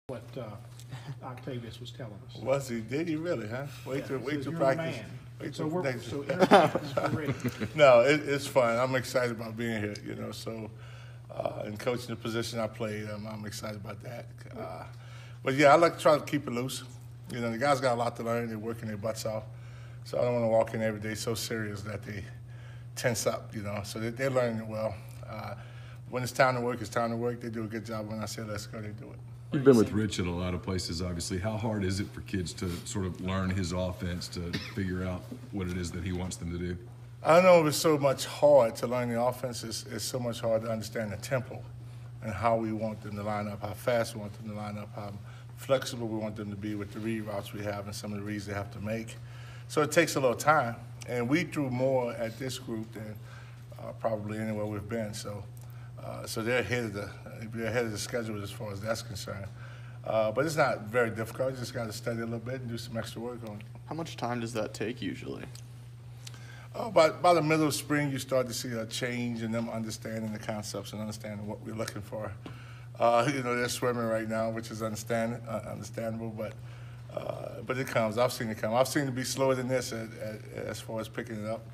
what Octavius was telling us. Was he? Did he really, huh? Wait till You're practice. a man. Wait So till we're next. so entertainment, we're ready. No, it's fun. I'm excited about being here, so and coaching the position I played, I'm excited about that. But yeah, I like to try to keep it loose. The guys got a lot to learn. They're working their butts off. So I don't want to walk in every day so serious that they tense up, So they're learning it well. When it's time to work, it's time to work. They do a good job. When I say let's go, they do it. You've been with Rich at a lot of places, obviously. How hard is it for kids to sort of learn his offense, to figure out what it is that he wants them to do? I don't know if it's so much hard to learn the offense. It's so much hard to understand the tempo and how we want them to line up, how fast we want them to line up, how flexible we want them to be with the read routes we have and some of the reads they have to make. So it takes a little time. And we threw more at this group than probably anywhere we've been. So they're ahead of the schedule as far as that's concerned. But it's not very difficult. You just got to study a little bit and do some extra work on it. How much time does that take usually? By the middle of spring, you start to see a change in them understanding the concepts and understanding what we're looking for. They're swimming right now, which is understandable, but it comes. I've seen it come. I've seen it be slower than this as far as picking it up.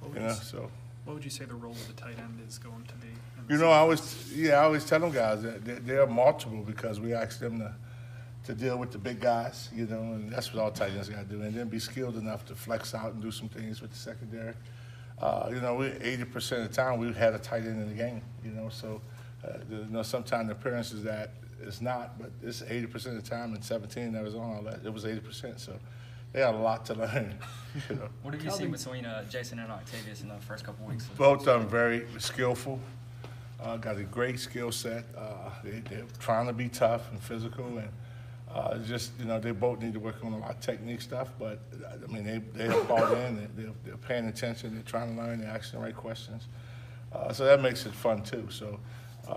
What would you say the role of the tight end is going to be? I always tell them guys that they're multiple because we ask them to deal with the big guys, and that's what all tight ends got to do, and then be skilled enough to flex out and do some things with the secondary. We 80% of the time we've had a tight end in the game, so sometimes the appearance is that it's not, but it's 80% of the time. In 17, Arizona, it was 80%. So they got a lot to learn. What have you seen between Jason and Octavius in the first couple weeks? Both of them very skillful. Got a great skill set. They're trying to be tough and physical, and they both need to work on a lot of technique stuff. But I mean, they have bought in. They're paying attention. They're trying to learn. They're asking the right questions. So that makes it fun too. So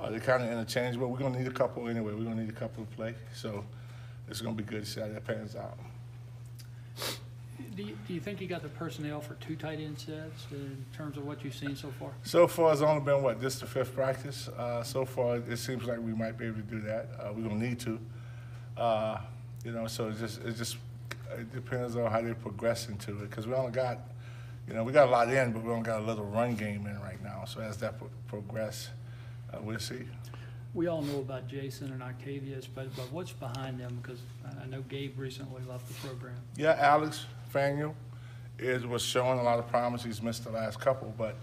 they're kind of interchangeable. We're gonna need a couple anyway. We're gonna need a couple to play. So it's gonna be good to see how that pans out. Do you think you got the personnel for two tight end sets in terms of what you've seen so far? So far, it's only been, this the fifth practice? So far, it seems like we might be able to do that. We're going to need to. So it depends on how they progress into it. Because we only got, we got a lot in, but we only got a little run game in right now. So as that progress, we'll see. We all know about Jason and Octavius, but what's behind them? Because I know Gabe recently left the program. Yeah, Alex Faniel was showing a lot of promise. He's missed the last couple, but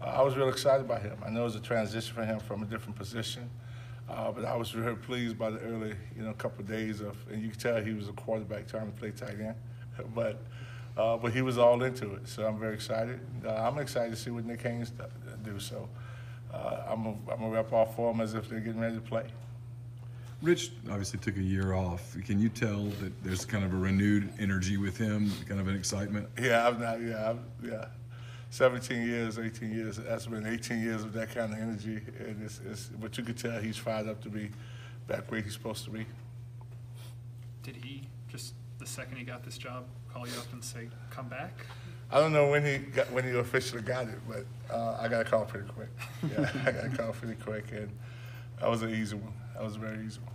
I was real excited about him. I know it was a transition for him from a different position, but I was really pleased by the early, couple of days and you could tell he was a quarterback trying to play tight end, but he was all into it. So I'm very excited. I'm excited to see what Nick Haynes do. So I'm gonna rep all for them as if they're getting ready to play. Rich obviously took a year off. Can you tell that there's kind of a renewed energy with him, kind of an excitement? Yeah, 17 years, 18 years. That's been 18 years of that kind of energy, and but you could tell he's fired up to be back where he's supposed to be. Did he just the second he got this job call you up and say, "Come back"? I don't know when he officially got it, but I got a call pretty quick. Yeah, I got a call pretty quick, and that was an easy one. That was a very easy one.